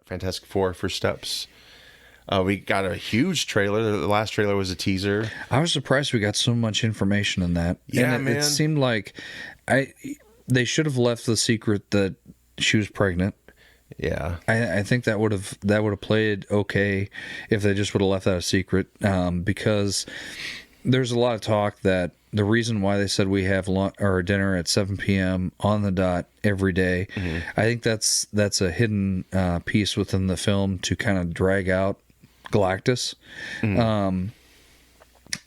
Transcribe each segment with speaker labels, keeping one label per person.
Speaker 1: Fantastic Four First Steps. We got a huge trailer. The last trailer was a teaser.
Speaker 2: I was surprised we got so much information in that.
Speaker 1: Yeah,
Speaker 2: and
Speaker 1: man.
Speaker 2: It seemed like they should have left the secret that she was pregnant.
Speaker 1: Yeah.
Speaker 2: I think that would have played okay if they just would have left that a secret, because there's a lot of talk that the reason why they said we have lunch or dinner at 7 p.m. on the dot every day, I think that's a hidden piece within the film to kind of drag out Galactus. And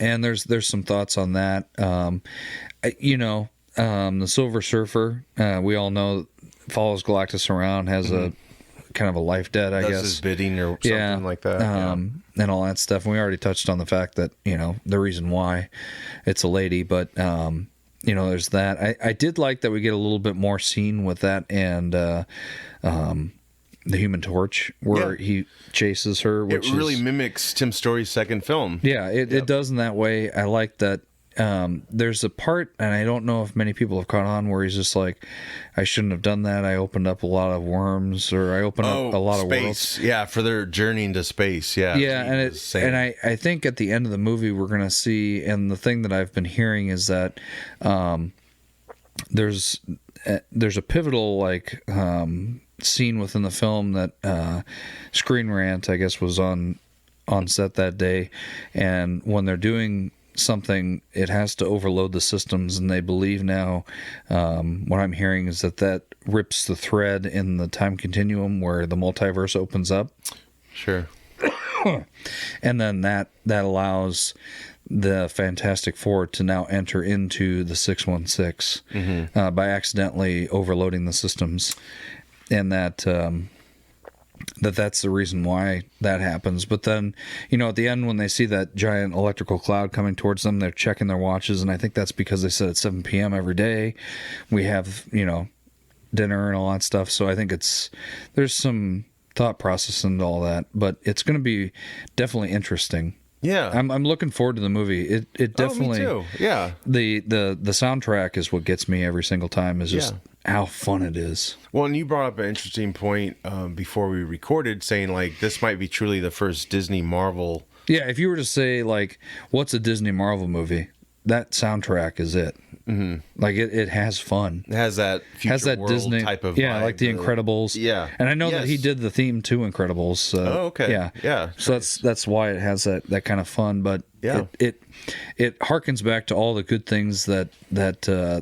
Speaker 2: there's some thoughts on that. The Silver Surfer, we all know, follows Galactus around, has a kind of a life debt, I guess.
Speaker 1: His bidding or something like that.
Speaker 2: And all that stuff. And we already touched on the fact that, the reason why it's a lady, but, there's that. I did like that we get a little bit more scene with that and the Human Torch, where he chases her. Which
Speaker 1: it really mimics Tim Story's second film.
Speaker 2: Yeah, it does in that way. I like that. There's a part, and I don't know if many people have caught on, where he's just like, I shouldn't have done that. I opened up a lot of worms, or I opened up a lot of worlds.
Speaker 1: Yeah, for their journey into space. Yeah.
Speaker 2: Yeah, and I think at the end of the movie we're going to see, and the thing that I've been hearing is that there's a pivotal scene within the film that Screen Rant, I guess, was on set that day, and when they're doing something, it has to overload the systems, and they believe now, what I'm hearing is that rips the thread in the time continuum where the multiverse opens up. Sure. And then that allows the Fantastic Four to now enter into the 616 by accidentally overloading the systems, and that's the reason why that happens. But then, at the end, when they see that giant electrical cloud coming towards them, they're checking their watches, and I think that's because they said at 7 p.m. every day we have, dinner and all that stuff. So I think there's some thought process into all that, but it's going to be definitely interesting. Yeah, I'm looking forward to the movie. It definitely.
Speaker 1: Me too. Yeah.
Speaker 2: The soundtrack is what gets me every single time. Is just how fun it is.
Speaker 1: Well, and you brought up an interesting point before we recorded, saying this might be truly the first Disney Marvel.
Speaker 2: Yeah, if you were to say what's a Disney Marvel movie, that soundtrack is it. Mm-hmm. It has fun.
Speaker 1: It has that future world
Speaker 2: Disney
Speaker 1: type of
Speaker 2: vibe,
Speaker 1: like
Speaker 2: the Incredibles.
Speaker 1: Yeah,
Speaker 2: and I know that he did the theme to Incredibles.
Speaker 1: Okay. Yeah.
Speaker 2: So that's why it has that kind of fun. But it harkens back to all the good things that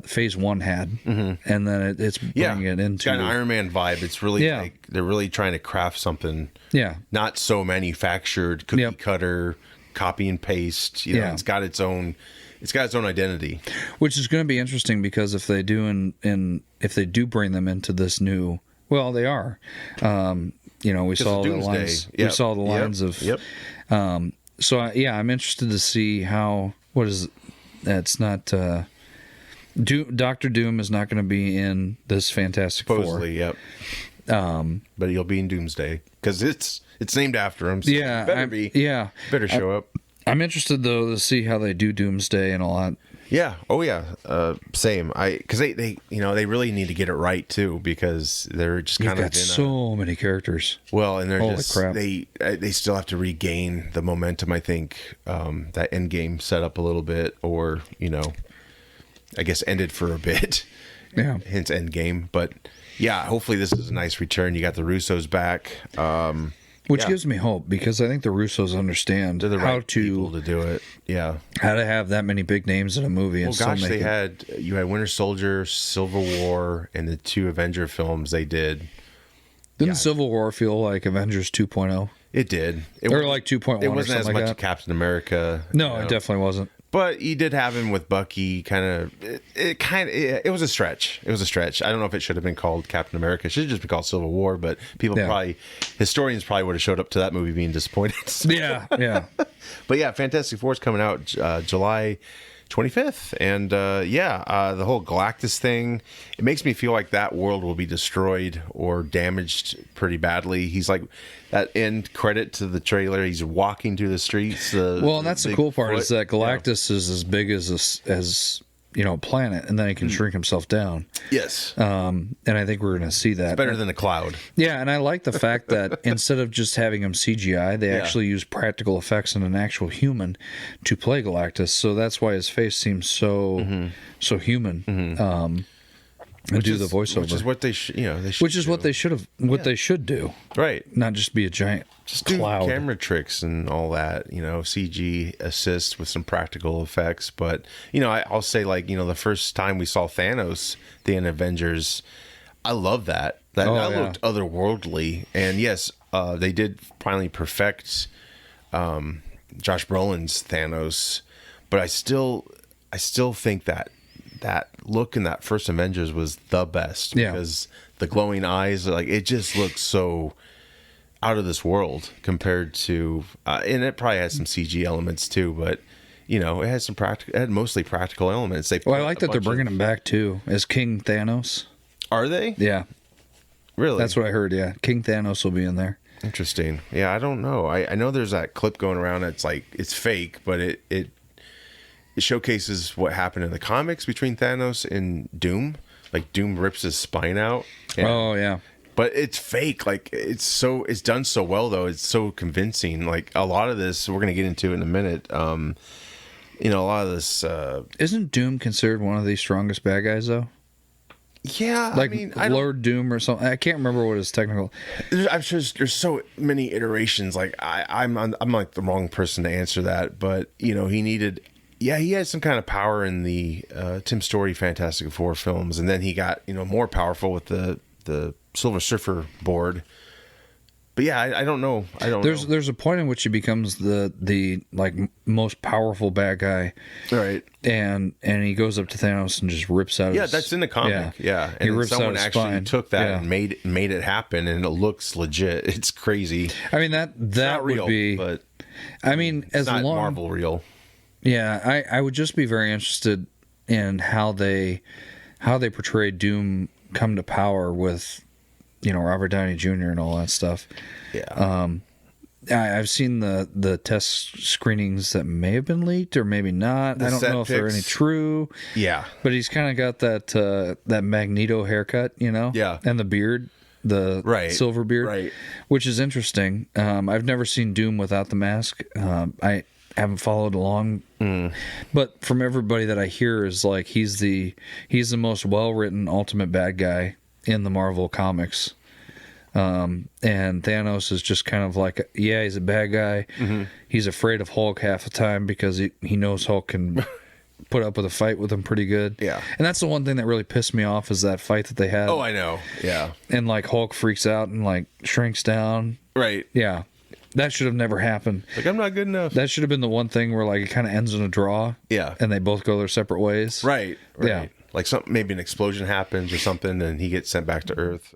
Speaker 2: Phase 1 had, and then it's bringing it into.
Speaker 1: It's got an Iron Man vibe. It's really they're really trying to craft something.
Speaker 2: Yeah,
Speaker 1: not so manufactured, cookie cutter, copy and paste. It's got its own. It's got its own identity,
Speaker 2: which is going to be interesting, because if they do if they do bring them into this new, well, they are. We saw the lines.
Speaker 1: Yep.
Speaker 2: We saw the lines of.
Speaker 1: Yep.
Speaker 2: So I'm interested to see how. What is? It's not. Doctor Doom is not going to be in this Fantastic
Speaker 1: Supposedly,
Speaker 2: Four.
Speaker 1: Yep. But he'll be in Doomsday because it's named after him. So better show up.
Speaker 2: I'm interested though to see how they do Doomsday and all that.
Speaker 1: Yeah. Oh yeah. Same. Because they really need to get it right too, because they're just kind of
Speaker 2: so many characters.
Speaker 1: Well, and they're
Speaker 2: crap.
Speaker 1: They still have to regain the momentum. I think that Endgame set up a little bit, or I guess ended for a bit.
Speaker 2: Yeah.
Speaker 1: Hence Endgame, but yeah, hopefully this is a nice return. You got the Russos back.
Speaker 2: Which gives me hope, because I think the Russos understand
Speaker 1: how to do it. Yeah,
Speaker 2: how to have that many big names in a movie.
Speaker 1: Well, gosh, you had Winter Soldier, Civil War, and the 2 Avenger films they did.
Speaker 2: Didn't Civil War feel like Avengers 2.0?
Speaker 1: It did.
Speaker 2: Or like 2.1.
Speaker 1: It wasn't as
Speaker 2: like
Speaker 1: much
Speaker 2: that.
Speaker 1: Captain America.
Speaker 2: No, it definitely wasn't.
Speaker 1: But you did have him with Bucky. It was a stretch. It was a stretch. I don't know if it should have been called Captain America. It should have just been called Civil War. But historians probably would have showed up to that movie being disappointed.
Speaker 2: Yeah.
Speaker 1: But yeah, Fantastic Four is coming out July 25th, and the whole Galactus thing, it makes me feel like that world will be destroyed or damaged pretty badly. He's like, that end credit to the trailer, he's walking through the streets.
Speaker 2: And that's the cool part, is that Galactus is as big as planet, and then he can shrink himself down.
Speaker 1: Yes.
Speaker 2: And I think we're going to see that.
Speaker 1: Better than a cloud.
Speaker 2: Yeah, and I like the fact that instead of just having him CGI, they actually use practical effects and an actual human to play Galactus. So that's why his face seems so human. And do the voiceover,
Speaker 1: which is what they should.
Speaker 2: Which is what they should have. What they should do.
Speaker 1: Right.
Speaker 2: Not just be a giant
Speaker 1: Just
Speaker 2: cloud.
Speaker 1: do camera tricks and all that. CG assist with some practical effects. But I'll say the first time we saw Thanos, the end of Avengers, I love that. That looked otherworldly. And yes, they did finally perfect Josh Brolin's Thanos, but I still think that look in that first Avengers was the best because the glowing eyes, it just looks so out of this world compared to, and it probably has some CG elements too, but it has some it had mostly practical elements.
Speaker 2: I like that they're bringing him back too as King Thanos.
Speaker 1: Are they?
Speaker 2: Yeah,
Speaker 1: really?
Speaker 2: That's what I heard. Yeah, King Thanos will be in there.
Speaker 1: Interesting. Yeah, I don't know. I know there's that clip going around. It's fake, but it showcases what happened in the comics between Thanos and Doom. Doom rips his spine out.
Speaker 2: Oh yeah.
Speaker 1: But it's fake. It's done so well though. It's so convincing. A lot of this we're gonna get into in a minute. A lot of this.
Speaker 2: Isn't Doom considered one of the strongest bad guys though?
Speaker 1: Yeah,
Speaker 2: Lord Doom or something. I can't remember what his technical.
Speaker 1: I'm sure there's so many iterations. I'm the wrong person to answer that. But he needed. Yeah, he had some kind of power in the Tim Story Fantastic Four films, and then he got more powerful with the Silver Surfer board. But yeah, I don't know.
Speaker 2: There's a point in which he becomes the most powerful bad guy,
Speaker 1: right?
Speaker 2: And he goes up to Thanos and just rips out.
Speaker 1: That's in the comic. Yeah, and
Speaker 2: he rips
Speaker 1: someone
Speaker 2: out his
Speaker 1: actually
Speaker 2: spine.
Speaker 1: took that and made it happen, and it looks legit. It's crazy.
Speaker 2: I mean that
Speaker 1: not
Speaker 2: would
Speaker 1: real,
Speaker 2: be.
Speaker 1: But
Speaker 2: I mean,
Speaker 1: it's not Marvel real.
Speaker 2: Yeah, I would just be very interested in how they portray Doom come to power with, Robert Downey Jr. and all that stuff.
Speaker 1: Yeah.
Speaker 2: I've seen the test screenings that may have been leaked or maybe not. I don't know if they're any true.
Speaker 1: Yeah.
Speaker 2: But he's kind of got that Magneto haircut,
Speaker 1: Yeah.
Speaker 2: And the beard, the silver beard,
Speaker 1: right?
Speaker 2: Which is interesting. I've never seen Doom without the mask. I haven't followed along, but from everybody that I hear is he's the most well written ultimate bad guy in the Marvel comics. And Thanos is just kind of he's a bad guy. Mm-hmm. He's afraid of Hulk half the time because he knows Hulk can put up with a fight with him pretty good.
Speaker 1: Yeah.
Speaker 2: And that's the one thing that really pissed me off is that fight that they had.
Speaker 1: Oh, I know. Yeah.
Speaker 2: And Hulk freaks out and shrinks down.
Speaker 1: Right.
Speaker 2: Yeah. That should have never happened.
Speaker 1: I'm not good enough.
Speaker 2: That should have been the one thing where it kind of ends in a draw.
Speaker 1: Yeah.
Speaker 2: And they both go their separate ways.
Speaker 1: Right.
Speaker 2: Yeah.
Speaker 1: Maybe an explosion happens or something and he gets sent back to Earth.